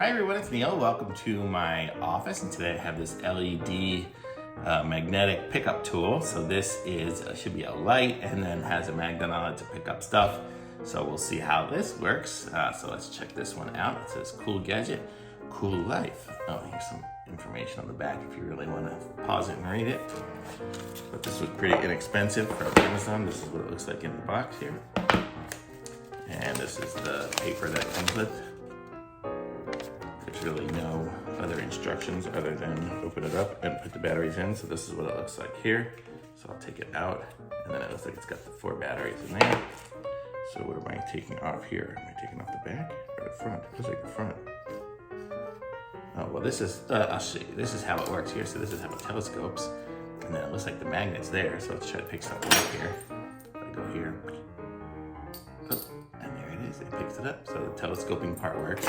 Hi everyone, it's Neil. Welcome to my office, and today I have this LED magnetic pickup tool. So this is should be a light and then has a magnet on it to pick up stuff. So we'll see how this works. So let's check this one out. It says cool gadget, cool life. Oh, here's some information on the back if you really want to pause it and read it. But this was pretty inexpensive from Amazon. This is what it looks like in the box here. And this is the paper that it comes with. There's really no other instructions other than open it up and put the batteries in. So this is what it looks like here. So I'll take it out, and then it looks like it's got the 4 batteries in there. So what am I taking off here? Am I taking off the back or the front? It looks like the front. Oh, well this is, I'll show you. This is how it works here. So this is how it telescopes. And then it looks like the magnet's there. So let's try to pick something up here. If I go here. Oh, and there it is. It picks it up. So the telescoping part works.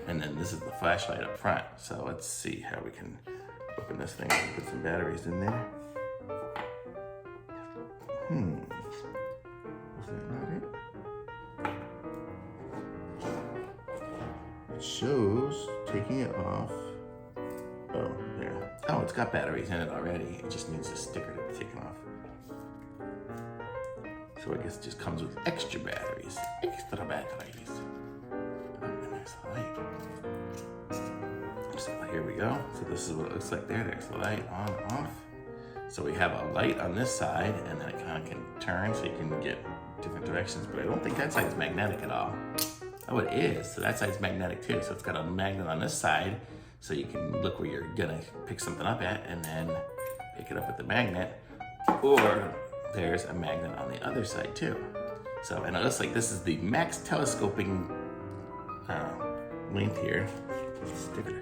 And then this is the flashlight up front. So let's see how we can open this thing and put some batteries in there. Is that not it? It shows taking it off. Oh, there. Oh, it's got batteries in it already. It just needs a sticker to be taken off. So I guess it just comes with extra batteries. Extra batteries. Light. So here we go. So this is what it looks like there. There's the light on, off. So we have a light on this side, and then it kind of can turn so you can get different directions, but I don't think that side's magnetic at all. Oh, it is. So that side's magnetic too. So it's got a magnet on this side, so you can look where you're gonna pick something up at and then pick it up with the magnet. Or there's a magnet on the other side too. So, and it looks like this is the max telescoping length here. Sticker.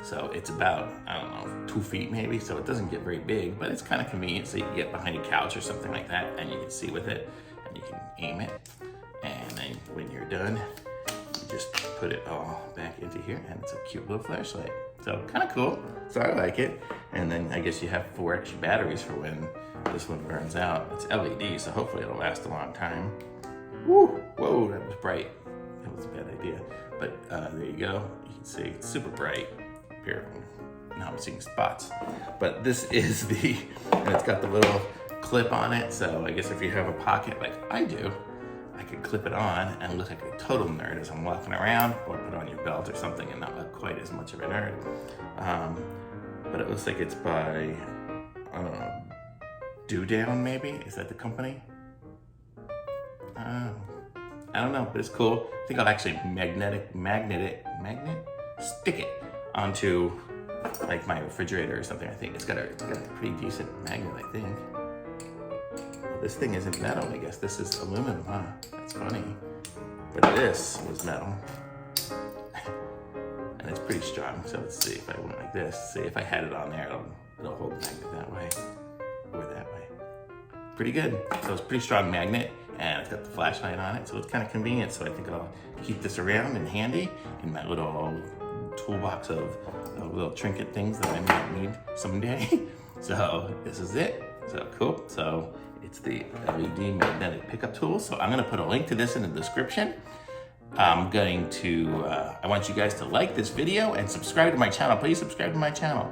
So it's about, I don't know, 2 feet maybe, so it doesn't get very big, but it's kind of convenient, so you can get behind a couch or something like that, and you can see with it, and you can aim it, and then when you're done, you just put it all back into here, and it's a cute little flashlight. So kind of cool, so I like it. And then I guess you have 4 extra batteries for when this one burns out. It's LED, so hopefully it'll last a long time. Woo! Whoa, that was bright. That was a bad idea. But there you go. You can see it's super bright. Here, now I'm seeing spots. But this is the, and it's got the little clip on it. So I guess if you have a pocket like I do, I could clip it on and look like a total nerd as I'm walking around, or put on your belt or something and not look quite as much of a nerd. But it looks like it's by, I don't know, Dodowin maybe? Is that the company? I don't know, but it's cool. I think I'll actually stick it onto like my refrigerator or something. I think it's got a pretty decent magnet, I think. Well, this thing isn't metal, I guess. This is aluminum, huh? That's funny. But this was metal. And it's pretty strong, so let's see if I went like this. See if I had it on there, it'll hold the magnet that way or that way. Pretty good. So it's a pretty strong magnet, and it's got the flashlight on it, so it's kind of convenient. So I think I'll keep this around and handy in my little toolbox of little trinket things that I might need someday. So this is it. So cool. So it's the LED magnetic pickup tool. So I'm gonna put a link to this in the description. I'm going to, I want you guys to like this video and subscribe to my channel. Please subscribe to my channel.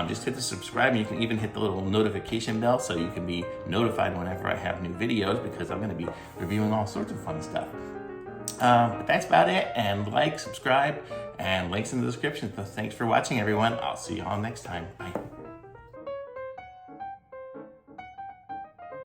Just hit the subscribe, and you can even hit the little notification bell so you can be notified whenever I have new videos, because I'm going to be reviewing all sorts of fun stuff. But that's about it, and like, subscribe, and links in the description. So thanks for watching, everyone. I'll see you all next time. Bye.